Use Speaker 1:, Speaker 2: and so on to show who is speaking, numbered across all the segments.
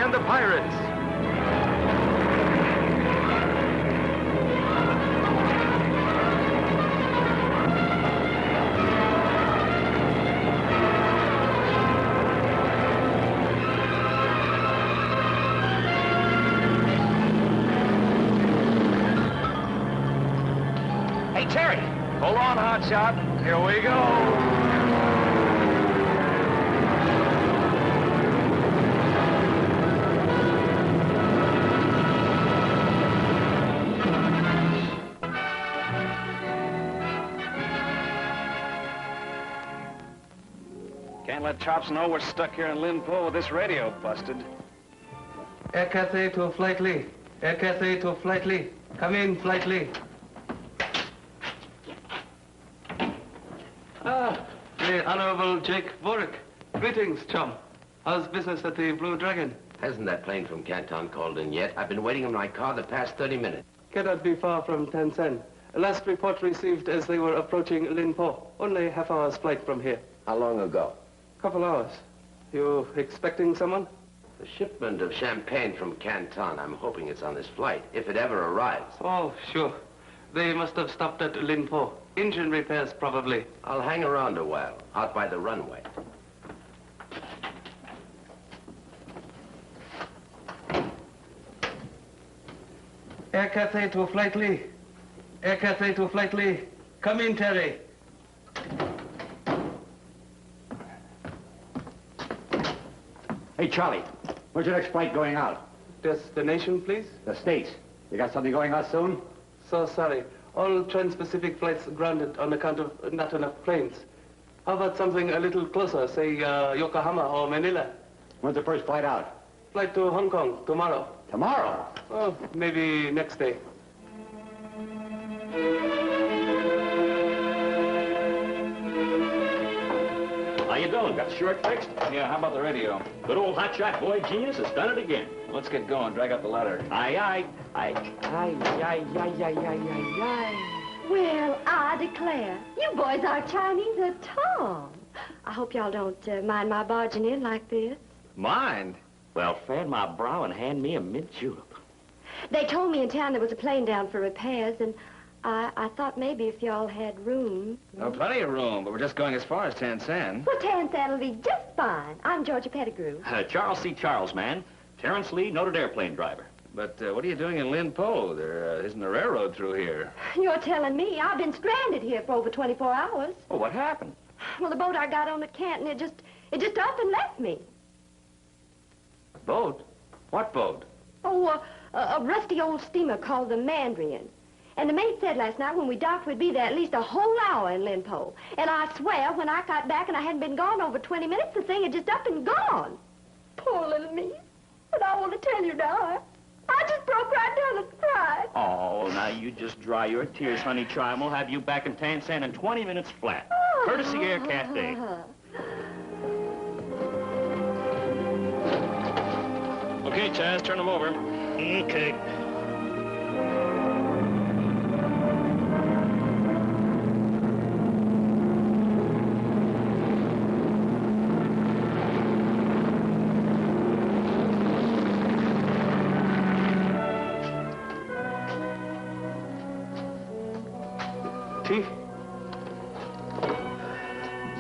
Speaker 1: and the Pirates.
Speaker 2: Hey, Terry.
Speaker 1: Hold on, Hotshot. Here we go. Can't let Chops know we're stuck here in Linpo with this radio busted.
Speaker 3: Air Cathay to Flight Lee. Air Cathay to Flight Lee. Come in, Flight Lee. Ah, the Honorable Jake Warwick. Greetings, chum. How's business at the Blue Dragon?
Speaker 4: Hasn't that plane from Canton called in yet? I've been waiting in my car the past 30 minutes.
Speaker 3: Cannot be far from Tansen. Last report received as they were approaching Linpo. Only half hour's flight from here.
Speaker 4: How long ago?
Speaker 3: Couple hours. You expecting someone?
Speaker 4: The shipment of champagne from Canton. I'm hoping it's on this flight, if it ever arrives.
Speaker 3: Oh, sure. They must have stopped at Linpo. Engine repairs, probably.
Speaker 4: I'll hang around a while, out by the runway.
Speaker 3: Air Cathay to Flight Lee. Air Cathay to Flight Lee. Come in, Terry.
Speaker 2: Hey, Charlie. Where's your next flight going out?
Speaker 3: Destination, please?
Speaker 2: The States. You got something going out soon?
Speaker 3: So sorry. All Trans-Pacific flights grounded on account of not enough planes. How about something a little closer, say Yokohama or Manila?
Speaker 2: When's the first flight out?
Speaker 3: Flight to Hong Kong tomorrow.
Speaker 2: Tomorrow?
Speaker 3: Oh, maybe next day.
Speaker 5: How you doing? Got the short fixed?
Speaker 1: Yeah, how about the radio?
Speaker 5: Good old hotshot boy genius has done it again.
Speaker 1: Let's get going. Drag up the ladder.
Speaker 5: Aye, aye.
Speaker 6: Well, I declare, you boys are Chinese at all. I hope y'all don't mind my barging in like this.
Speaker 1: Mind?
Speaker 5: Well, fan my brow and hand me a mint julep.
Speaker 6: They told me in town there was a plane down for repairs, and I thought maybe if y'all had room.
Speaker 1: Oh, plenty of room, but we're just going as far as Tansan.
Speaker 6: Well, Tansan'll be just fine. I'm Georgia Pettigrew.
Speaker 5: Charles C. Charles, man. Terrence Lee, noted airplane driver.
Speaker 1: But what are you doing in Linpo? There isn't a railroad through here.
Speaker 6: You're telling me I've been stranded here for over 24 hours.
Speaker 5: Oh, what happened?
Speaker 6: Well, the boat I got on at Canton, it just up and left me.
Speaker 1: Boat? What boat?
Speaker 6: Oh, a rusty old steamer called the Mandarin. And the mate said last night when we docked we'd be there at least a whole hour in Linpo. And I swear, when I got back and I hadn't been gone over 20 minutes, the thing had just up and gone. Poor little me. But I want to tell you now, I just broke right down and cried.
Speaker 5: Oh, now you just dry your tears, honey child. We'll have you back in Tansan in 20 minutes flat. Courtesy Air Cathay.
Speaker 1: Okay, Chaz, turn them over.
Speaker 5: Okay.
Speaker 3: Tea?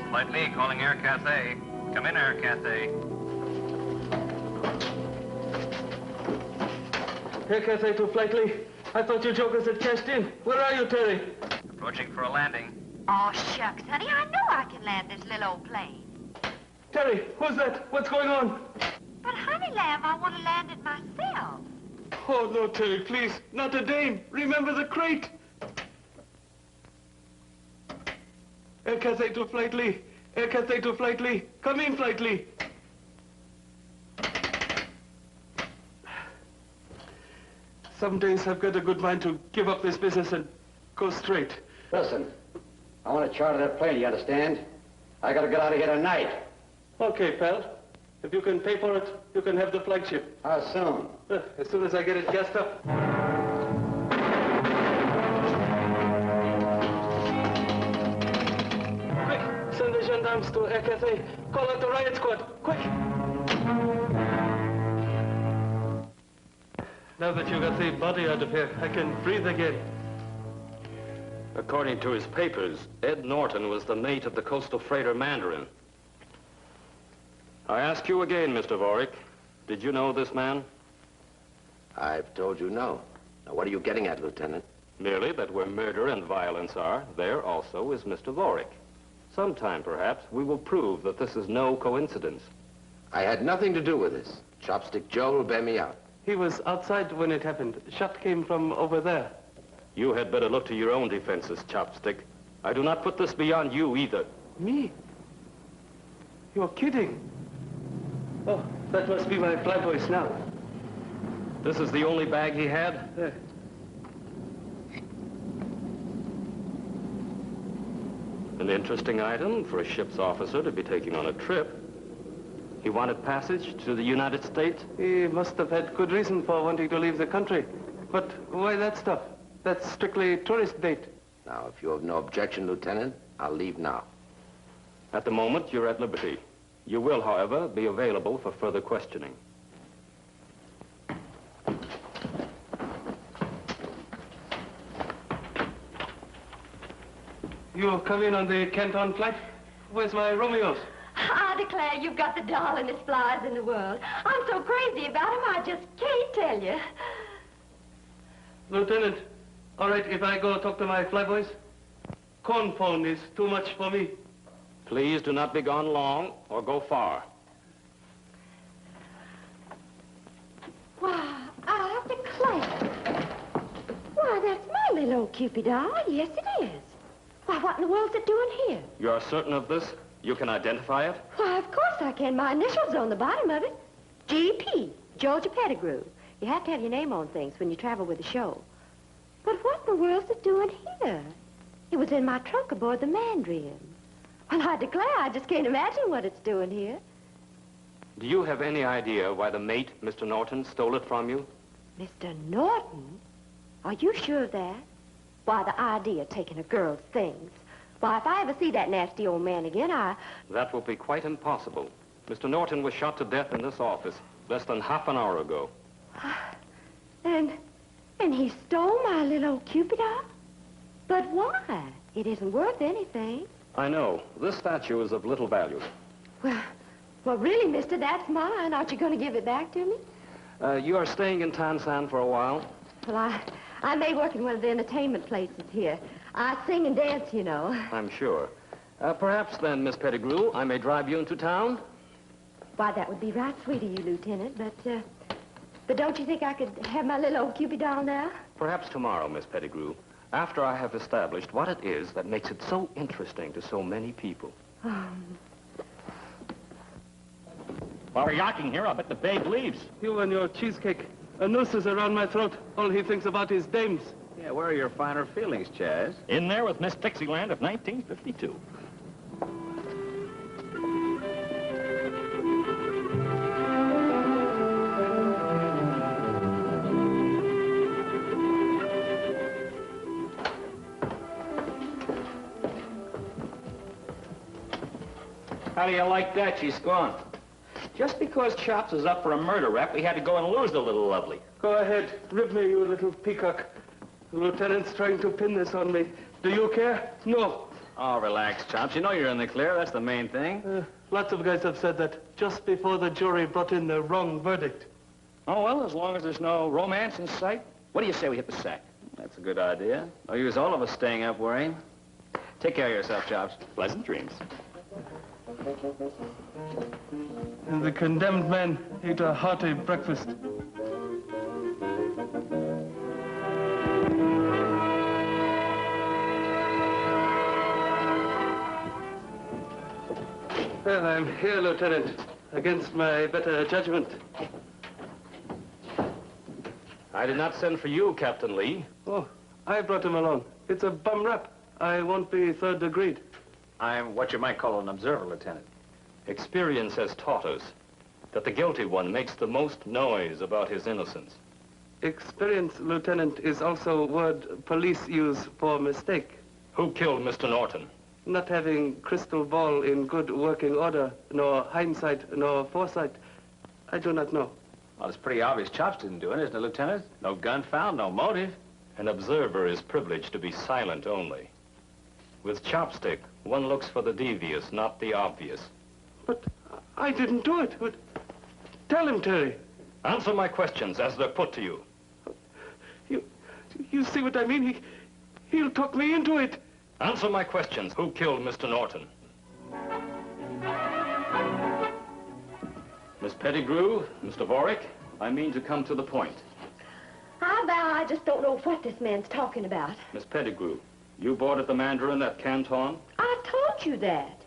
Speaker 1: Flight Lee calling Air Cathay. Come in, Air Cathay.
Speaker 3: Air Cathay to Flight Lee. I thought you jokers had cashed in. Where are you, Terry?
Speaker 1: Approaching for a landing.
Speaker 7: Oh, shucks, honey, I know I can land this little old plane.
Speaker 3: Terry, who's that? What's going on?
Speaker 7: But, honey lamb, I want to land it myself.
Speaker 3: Oh, no, Terry, please. Not a dame. Remember the crate. Air Cathay to Flight Lee. Air Cathay to Flight Lee. Come in, Flight Lee. Some days I've got a good mind to give up this business and go straight.
Speaker 2: Listen, I want to charter that plane, you understand? I got to get out of here tonight.
Speaker 3: Okay, pal. If you can pay for it, you can have the flagship.
Speaker 2: How soon?
Speaker 3: As soon as I get it gassed up. Quick, send the gendarmes to Air Cathay. Call out the riot squad. Quick! Now that you got the body out of here, I can breathe again.
Speaker 8: According to his papers, Ed Norton was the mate of the coastal freighter Mandarin. I ask you again, Mr. Vorik, did you know this man?
Speaker 4: I've told you no. Now, what are you getting at, Lieutenant?
Speaker 8: Merely that where murder and violence are, there also is Mr. Vorik. Sometime, perhaps, we will prove that this is no coincidence.
Speaker 4: I had nothing to do with this. Chopstick Joe will bear me out.
Speaker 3: He was outside when it happened. Shot came from over there.
Speaker 8: You had better look to your own defenses, Chopstick. I do not put this beyond you either.
Speaker 3: Me? You're kidding. Oh, that must be my flyboys now.
Speaker 8: This is the only bag he had?
Speaker 3: There.
Speaker 8: An interesting item for a ship's officer to be taking on a trip. He wanted passage to the United States?
Speaker 3: He must have had good reason for wanting to leave the country. But why that stuff? That's strictly tourist bait.
Speaker 4: Now, if you have no objection, Lieutenant, I'll leave now.
Speaker 8: At the moment, you're at liberty. You will, however, be available for further questioning.
Speaker 3: You come in on the Canton flight? Where's my Romeos?
Speaker 6: I declare you've got the darlingest flies in the world. I'm so crazy about him, I just can't tell you.
Speaker 3: Lieutenant, all right if I go talk to my flyboys? Corn phone is too much for me.
Speaker 8: Please do not be gone long or go far.
Speaker 6: Why, I declare. Why, that's my little old Cupid doll. Yes, it is. Why, what in the world's it doing here?
Speaker 8: You are certain of this? You can identify it?
Speaker 6: Why, of course I can. My initials are on the bottom of it. G.P., Georgia Pettigrew. You have to have your name on things when you travel with the show. But what in the world's it doing here? It was in my trunk aboard the Mandarin. Well, I declare, I just can't imagine what it's doing here.
Speaker 8: Do you have any idea why the mate, Mr. Norton, stole it from you?
Speaker 6: Mr. Norton? Are you sure of that? Why, the idea of taking a girl's things. Why, if I ever see that nasty old man again,
Speaker 8: That will be quite impossible. Mr. Norton was shot to death in this office less than half an hour ago.
Speaker 6: And he stole my little old Cupid doll? But why? It isn't worth anything.
Speaker 8: I know. This statue is of little value.
Speaker 6: Well, really, mister, that's mine. Aren't you going to give it back to me?
Speaker 8: You are staying in Tansan for a while?
Speaker 6: Well, I may work in one of the entertainment places here. I sing and dance, you know.
Speaker 8: I'm sure. Perhaps then, Miss Pettigrew, I may drive you into town?
Speaker 6: Why, that would be right sweet of you, Lieutenant, but don't you think I could have my little old Cupid doll now?
Speaker 8: Perhaps tomorrow, Miss Pettigrew, after I have established what it is that makes it so interesting to so many people.
Speaker 5: While we're yakking here, I'll bet the babe leaves.
Speaker 3: You and your cheesecake. A noose is around my throat. All he thinks about is dames.
Speaker 1: Yeah, where are your finer feelings, Chaz?
Speaker 5: In there with Miss Dixieland of 1952. How do you like that? She's gone. Just because Chops is up for a murder rap, we had to go and lose the little lovely.
Speaker 3: Go ahead. Rip me, you little peacock. The lieutenant's trying to pin this on me. Do you care? No.
Speaker 1: Oh, relax, Chops. You know you're in the clear. That's the main thing.
Speaker 3: Lots of guys have said that just before the jury brought in the wrong verdict.
Speaker 1: Oh, well, as long as there's no romance in sight. What do you say we hit the sack? That's a good idea. No use all of us staying up worrying. Take care of yourself, Chops.
Speaker 5: Pleasant dreams.
Speaker 3: And the condemned man ate a hearty breakfast. Well, I'm here, Lieutenant, against my better judgment.
Speaker 8: I did not send for you, Captain Lee.
Speaker 3: Oh, I brought him along. It's a bum rap. I won't be third degreed.
Speaker 1: I'm what you might call an observer, Lieutenant.
Speaker 8: Experience has taught us that the guilty one makes the most noise about his innocence.
Speaker 3: Experience, Lieutenant, is also a word police use for mistake.
Speaker 8: Who killed Mr. Norton?
Speaker 3: Not having crystal ball in good working order, nor hindsight, nor foresight, I do not know.
Speaker 1: Well, it's pretty obvious Chops didn't do it, isn't it, Lieutenant? No gun found, no motive.
Speaker 8: An observer is privileged to be silent only. With Chopstick, one looks for the devious, not the obvious.
Speaker 3: But I didn't do it. But tell him, Terry.
Speaker 8: Answer my questions as they're put to you.
Speaker 3: You see what I mean? He'll talk me into it.
Speaker 8: Answer my questions. Who killed Mr. Norton? Miss Pettigrew, Mr. Vorick, I mean to come to the point.
Speaker 6: I vow I just don't know what this man's talking about.
Speaker 8: Miss Pettigrew, you boarded the Mandarin at Canton?
Speaker 6: I told you that.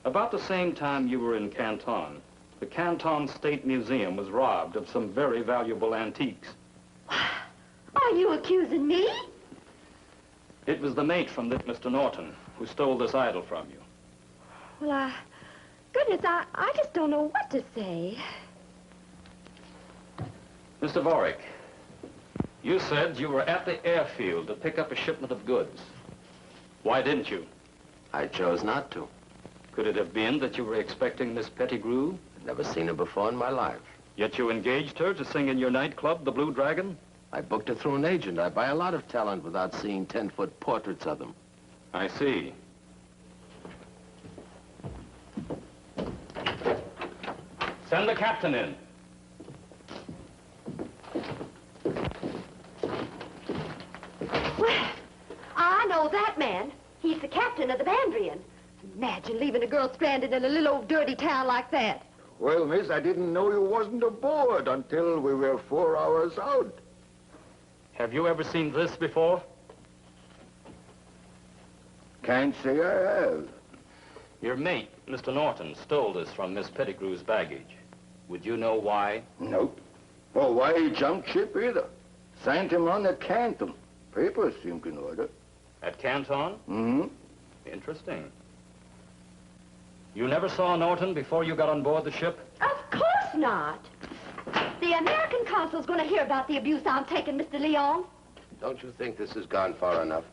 Speaker 8: About the same time you were in Canton, the Canton State Museum was robbed of some very valuable antiques.
Speaker 6: Are you accusing me?
Speaker 8: It was the mate from this Mr. Norton who stole this idol from you.
Speaker 6: Well, goodness, I just don't know what to say.
Speaker 8: Mr. Vorick, you said you were at the airfield to pick up a shipment of goods. Why didn't you?
Speaker 4: I chose not to.
Speaker 8: Could it have been that you were expecting Miss Pettigrew?
Speaker 4: I'd never seen her before in my life.
Speaker 8: Yet you engaged her to sing in your nightclub, the Blue Dragon?
Speaker 4: I booked her through an agent. I buy a lot of talent without seeing 10-foot portraits of them.
Speaker 8: I see. Send the captain in.
Speaker 6: Well, I know that man. He's the captain of the Mandarin. Imagine leaving a girl stranded in a little old dirty town like that.
Speaker 9: Well, miss, I didn't know you wasn't aboard until we were 4 hours out.
Speaker 8: Have you ever seen this before?
Speaker 9: Can't say I have.
Speaker 8: Your mate, Mr. Norton, stole this from Miss Pettigrew's baggage. Would you know why?
Speaker 9: Nope. Or why he jumped ship either. Signed him on at Canton. Papers seemed in order.
Speaker 8: At Canton?
Speaker 9: Mm-hmm.
Speaker 8: Interesting. You never saw Norton before you got on board the ship?
Speaker 6: Of course not. The American consul's going to hear about the abuse I'm taking, Mr. Leon.
Speaker 4: Don't you think this has gone far enough?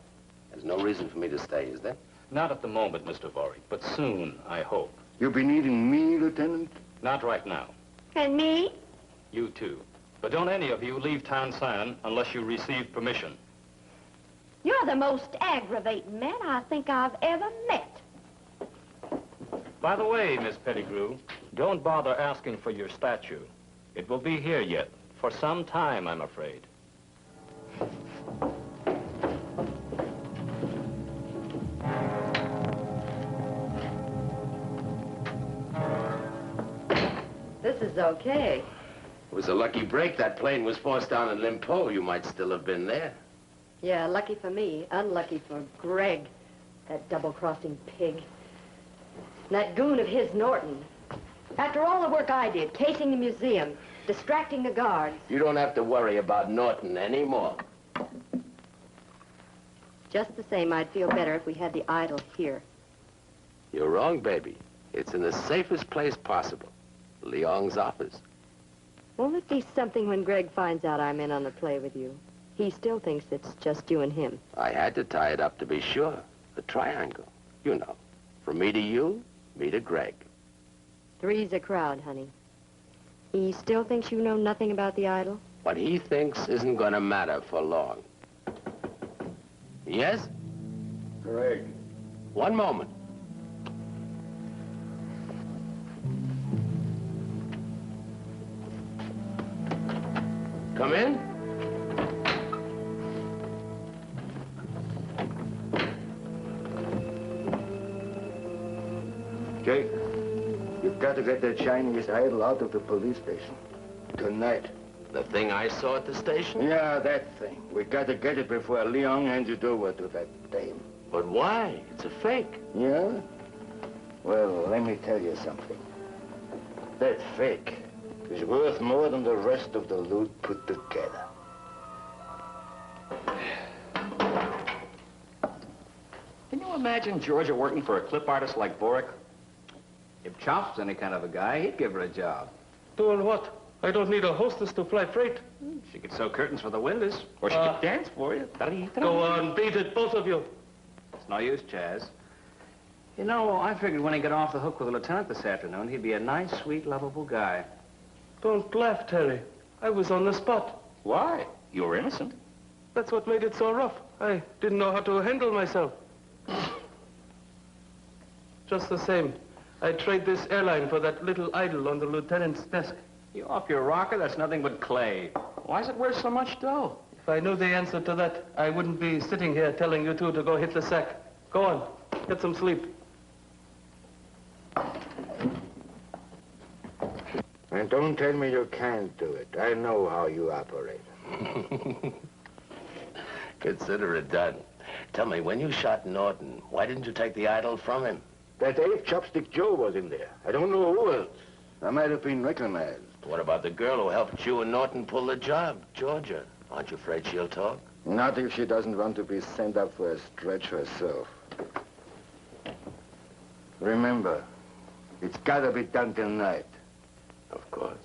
Speaker 4: There's no reason for me to stay, is there?
Speaker 8: Not at the moment, Mr. Vorick, but soon, I hope.
Speaker 9: You be needing me, Lieutenant?
Speaker 8: Not right now.
Speaker 6: And me?
Speaker 8: You too. But don't any of you leave Tansan unless you receive permission.
Speaker 6: You're the most aggravating man I think I've ever met.
Speaker 8: By the way, Miss Pettigrew, don't bother asking for your statue. It will be here yet, for some time, I'm afraid.
Speaker 6: This is okay.
Speaker 4: It was a lucky break. That plane was forced down in Limpo. You might still have been there.
Speaker 6: Yeah, lucky for me, unlucky for Greg, that double-crossing pig. And that goon of his, Norton. After all the work I did, casing the museum, distracting the guards.
Speaker 4: You don't have to worry about Norton anymore.
Speaker 6: Just the same, I'd feel better if we had the idol here.
Speaker 4: You're wrong, baby. It's in the safest place possible. Leong's office.
Speaker 6: Won't it be something when Greg finds out I'm in on the play with you? He still thinks it's just you and him.
Speaker 4: I had to tie it up to be sure. The triangle. You know. From me to you, me to Greg.
Speaker 6: Three's a crowd, honey. He still thinks you know nothing about the idol?
Speaker 4: What he thinks isn't going to matter for long. Yes?
Speaker 9: Greg.
Speaker 4: One moment. Come in.
Speaker 9: Jake, you've got to get that Chinese idol out of the police station. Tonight.
Speaker 4: The thing I saw at the station?
Speaker 9: Yeah, that thing. We got to get it before Leong hands it over to that dame.
Speaker 4: But why? It's a fake.
Speaker 9: Yeah? Well, let me tell you something. That fake is worth more than the rest of the loot put together.
Speaker 1: Can you imagine Georgia working for a clip artist like Vorick? If Chops was any kind of a guy, he'd give her a job.
Speaker 3: Doing what? I don't need a hostess to fly freight.
Speaker 1: She could sew curtains for the windows, or she could dance for you.
Speaker 3: Go on, beat it, both of you.
Speaker 1: It's no use, Chaz. You know, I figured when he got off the hook with the lieutenant this afternoon, he'd be a nice, sweet, lovable guy.
Speaker 3: Don't laugh, Terry. I was on the spot.
Speaker 5: Why? You were innocent.
Speaker 3: That's what made it so rough. I didn't know how to handle myself. Just the same, I'd trade this airline for that little idol on the lieutenant's desk.
Speaker 5: You off your rocker? That's nothing but clay. Why is it worth so much dough?
Speaker 3: If I knew the answer to that, I wouldn't be sitting here telling you two to go hit the sack. Go on, get some sleep.
Speaker 9: And don't tell me you can't do it. I know how you operate.
Speaker 4: Consider it done. Tell me, when you shot Norton, why didn't you take the idol from him?
Speaker 9: That Abe Chopstick Joe was in there. I don't know who else. I might have been recognized.
Speaker 4: What about the girl who helped you and Norton pull the job, Georgia? Aren't you afraid she'll talk?
Speaker 9: Not if she doesn't want to be sent up for a stretch herself. Remember, it's gotta be done tonight.
Speaker 4: Of course.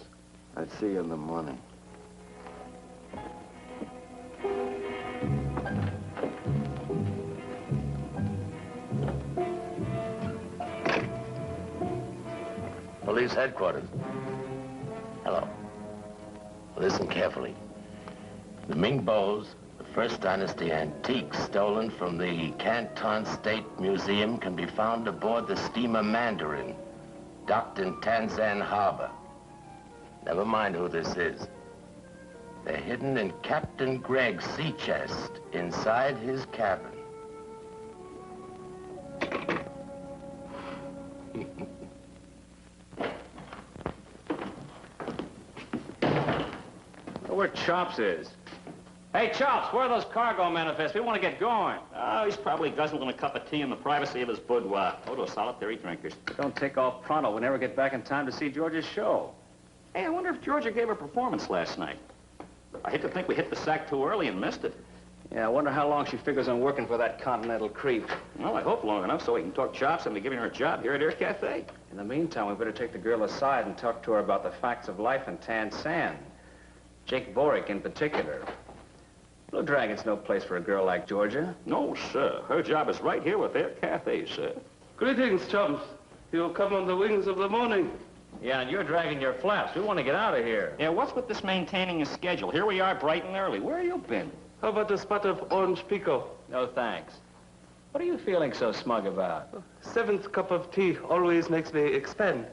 Speaker 9: I'll see you in the morning.
Speaker 4: Police headquarters. Hello. Listen carefully. The Ming Bows, the first dynasty antiques stolen from the Canton State Museum, can be found aboard the steamer Mandarin, docked in Tanzan Harbor. Never mind who this is. They're hidden in Captain Gregg's sea chest inside his cabin.
Speaker 5: Where Chops is. Hey, Chops, where are those cargo manifests? We want to get going. Oh, he's probably guzzling a cup of tea in the privacy of his boudoir. Oh, those solitary drinkers.
Speaker 1: Don't take off pronto. We'll never get back in time to see George's show.
Speaker 5: Hey, I wonder if Georgia gave a performance last night. I hate to think we hit the sack too early and missed it.
Speaker 1: Yeah, I wonder how long she figures on working for that continental creep.
Speaker 5: Well, I hope long enough so we can talk Chops into giving her a job here at Air Cafe.
Speaker 1: In the meantime, we better take the girl aside and talk to her about the facts of life in Tansan. Jake Boric in particular. Blue Dragon's no place for a girl like Georgia.
Speaker 5: No, sir. Her job is right here with Air Cafe, sir.
Speaker 3: Greetings, chums. You come on the wings of the morning.
Speaker 5: Yeah, and you're dragging your flaps. We want to get out of here. Yeah, what's with this maintaining a schedule? Here we are bright and early. Where have you been?
Speaker 3: How about a spot of orange pico?
Speaker 1: No, thanks. What are you feeling so smug about?
Speaker 3: Seventh cup of tea always makes me expand.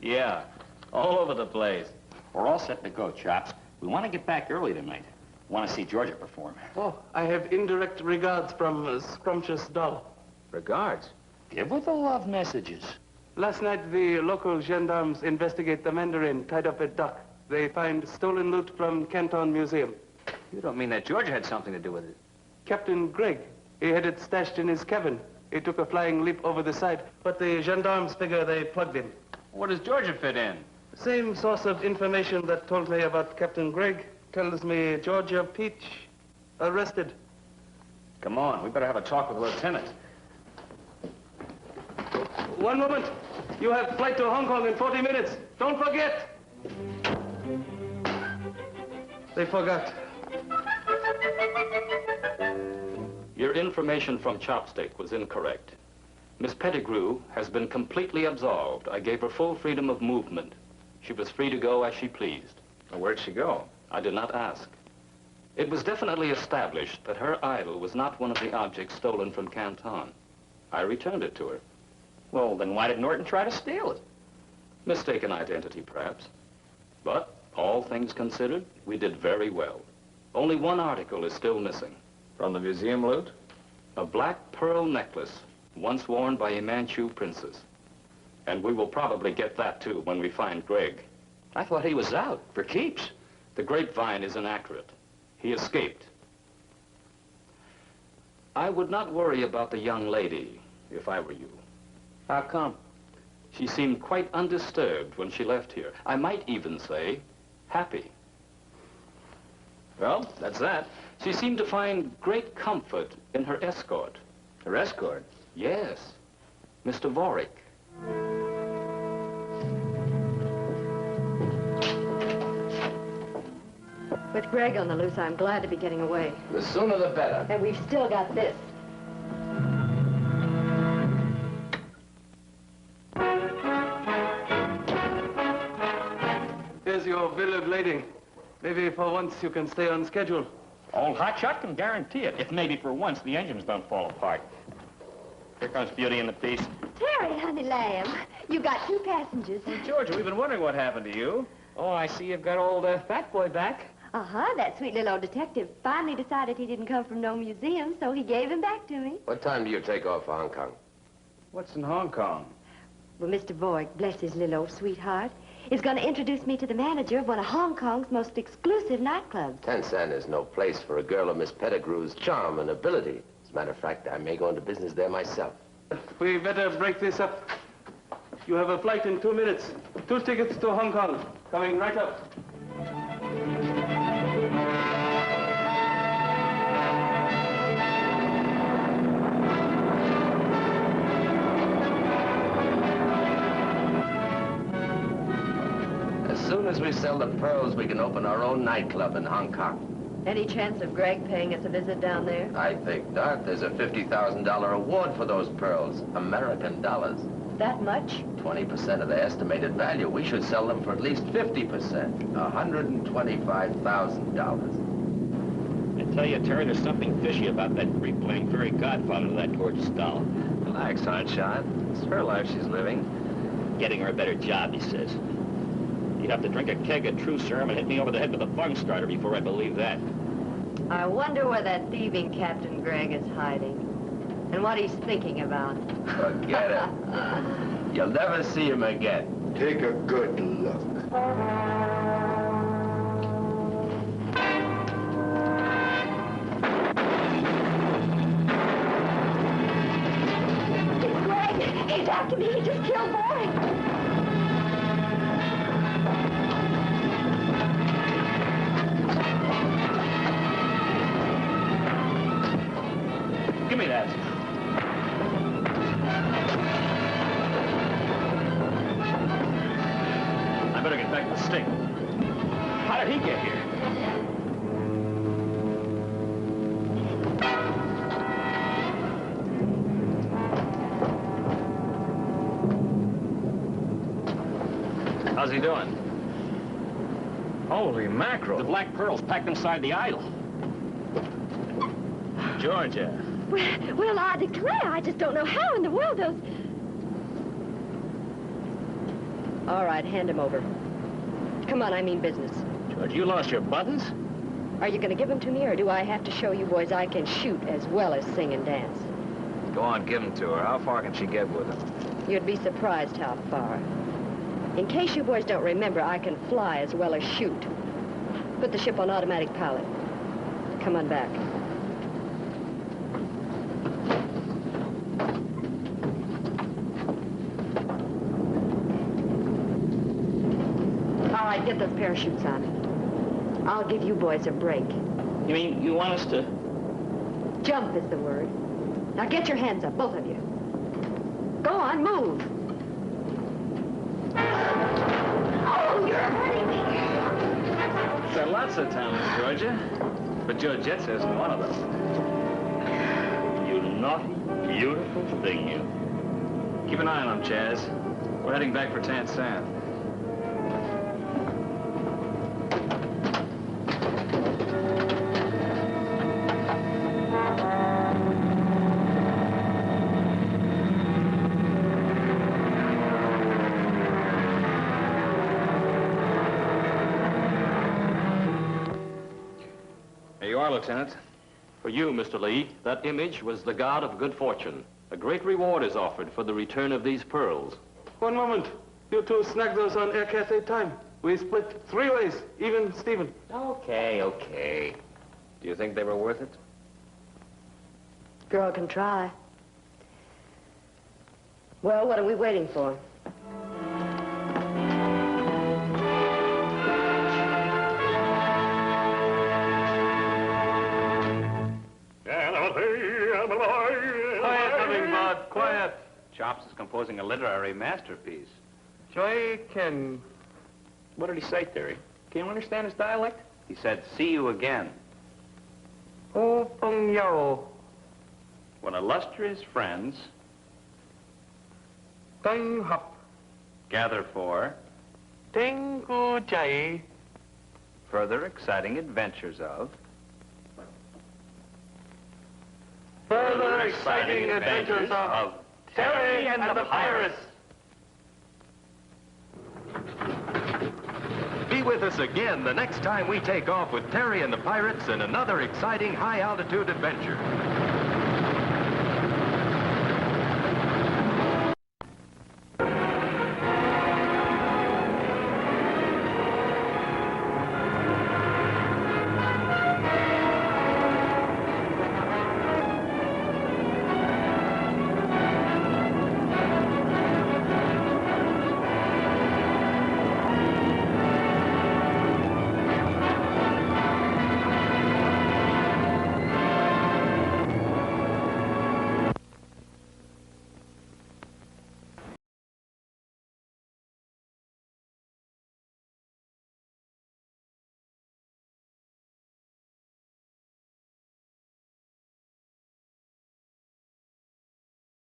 Speaker 1: Yeah, all over the place.
Speaker 5: We're all set to go, Chops. We want to get back early tonight. Want to see Georgia perform.
Speaker 3: Oh, I have indirect regards from Scrumptious Doll.
Speaker 1: Regards.
Speaker 5: Give her the love messages.
Speaker 3: Last night, the local gendarmes investigate the Mandarin tied up at dock. They find stolen loot from Canton Museum.
Speaker 1: You don't mean that Georgia had something to do with it?
Speaker 3: Captain Gregg, he had it stashed in his cabin. He took a flying leap over the side, but the gendarmes figure they plugged him.
Speaker 1: Where does Georgia fit in?
Speaker 3: Same source of information that told me about Captain Gregg tells me Georgia Peach arrested.
Speaker 1: Come on, we better have a talk with the lieutenant.
Speaker 3: One moment. You have flight to Hong Kong in 40 minutes. Don't forget. They forgot.
Speaker 8: Your information from Chopstick was incorrect. Miss Pettigrew has been completely absolved. I gave her full freedom of movement. She was free to go as she pleased.
Speaker 1: Well, where'd she go?
Speaker 8: I did not ask. It was definitely established that her idol was not one of the objects stolen from Canton. I returned it to her.
Speaker 5: Well, then why did Norton try to steal it?
Speaker 8: Mistaken identity, perhaps. But, all things considered, we did very well. Only one article is still missing.
Speaker 1: From the museum loot?
Speaker 8: A black pearl necklace, once worn by a Manchu princess. And we will probably get that, too, when we find Gregg.
Speaker 5: I thought he was out for keeps.
Speaker 8: The grapevine is inaccurate. He escaped. I would not worry about the young lady, if I were you.
Speaker 1: How come?
Speaker 8: She seemed quite undisturbed when she left here. I might even say, happy.
Speaker 1: Well, that's that.
Speaker 8: She seemed to find great comfort in her escort.
Speaker 1: Her escort?
Speaker 8: Yes, Mr. Vorick.
Speaker 6: With Greg on the loose, I'm glad to be getting away.
Speaker 4: The sooner the better.
Speaker 6: And we've still got this.
Speaker 3: Here's your bill of lading. Maybe for once you can stay on schedule.
Speaker 5: Old hotshot can guarantee it, if maybe for once the engines don't fall apart. Here comes Beauty and the Beast.
Speaker 6: Terry, honey lamb, you got 2 passengers.
Speaker 1: Georgia, we've been wondering what happened to you. Oh, I see you've got old Fat Boy back.
Speaker 6: Uh-huh, that sweet little old detective finally decided he didn't come from no museum, so he gave him back to me.
Speaker 2: What time do you take off for Hong Kong?
Speaker 1: What's in Hong Kong?
Speaker 6: Well, Mr. Voigt, bless his little old sweetheart, is going to introduce me to the manager of one of Hong Kong's most exclusive nightclubs.
Speaker 4: Tan San is no place for a girl of Miss Pettigrew's charm and ability. As a matter of fact, I may go into business there myself.
Speaker 3: We better break this up. You have a flight in 2 minutes. 2 tickets to Hong Kong. Coming right up.
Speaker 4: As soon as we sell the pearls, we can open our own nightclub in Hong Kong.
Speaker 6: Any chance of Greg paying us a visit down there?
Speaker 4: I think not. There's a $50,000 award for those pearls. American dollars.
Speaker 6: That much?
Speaker 4: 20% of the estimated value. We should sell them for at least 50%. $125,000.
Speaker 5: I tell you, Terry, there's something fishy about that creep playing fairy godfather to that gorgeous doll.
Speaker 1: Relax, hotshot. It's her life she's living.
Speaker 5: Getting her a better job, he says. You'd have to drink a keg of true serum and hit me over the head with a bung starter before I believe that.
Speaker 6: I wonder where that thieving Captain Gregg is hiding. And what he's thinking about.
Speaker 4: Forget it. You'll never see him again.
Speaker 9: Take a good look.
Speaker 6: It's Greg! He's after me! He just killed Boyd!
Speaker 5: Give me that. I better get back to the stick. How did he get here?
Speaker 1: How's he doing? Holy mackerel.
Speaker 5: The black pearls packed inside the idol.
Speaker 1: Georgia.
Speaker 6: Well, I declare, I just don't know how in the world those... All right, hand him over. Come on, I mean business.
Speaker 5: George, you lost your buttons?
Speaker 6: Are you going to give them to me, or do I have to show you boys I can shoot as well as sing and dance?
Speaker 1: Go on, give him to her. How far can she get with him?
Speaker 6: You'd be surprised how far. In case you boys don't remember, I can fly as well as shoot. Put the ship on automatic pilot. Come on back. All right, get those parachutes on. I'll give you boys a break.
Speaker 5: You mean you want us to...
Speaker 6: Jump is the word. Now get your hands up, both of you. Go on, move. Oh, you're hurting me.
Speaker 1: There are lots of talents, Georgia. But Georgette isn't one of them.
Speaker 5: You naughty, beautiful thing, you.
Speaker 1: Keep an eye on him, Chaz. We're heading back for Tan San. Here you are, Lieutenant.
Speaker 8: For you, Mr. Lee, that image was the god of good fortune. A great reward is offered for the return of these pearls.
Speaker 3: 1 moment. You two snag those on Air Cathay time. We split 3 ways, even Stephen.
Speaker 1: Okay, okay. Do you think they were worth it?
Speaker 6: Girl can try. Well, what are we waiting for?
Speaker 3: Quiet, Hummingbird, quiet.
Speaker 1: Chops is composing a literary masterpiece.
Speaker 3: Joy Ken.
Speaker 1: What did he say, Terry? Can you understand his dialect? He said, see you again.
Speaker 3: Oh, Pong Yao.
Speaker 1: When illustrious friends
Speaker 3: Tang Hap.
Speaker 1: gather for...
Speaker 3: Teng Gu Jai.
Speaker 1: Further exciting adventures of...
Speaker 3: Further exciting adventures of Terry and the Pirates.
Speaker 10: Be with us again the next time we take off with Terry and the Pirates in another exciting high-altitude adventure.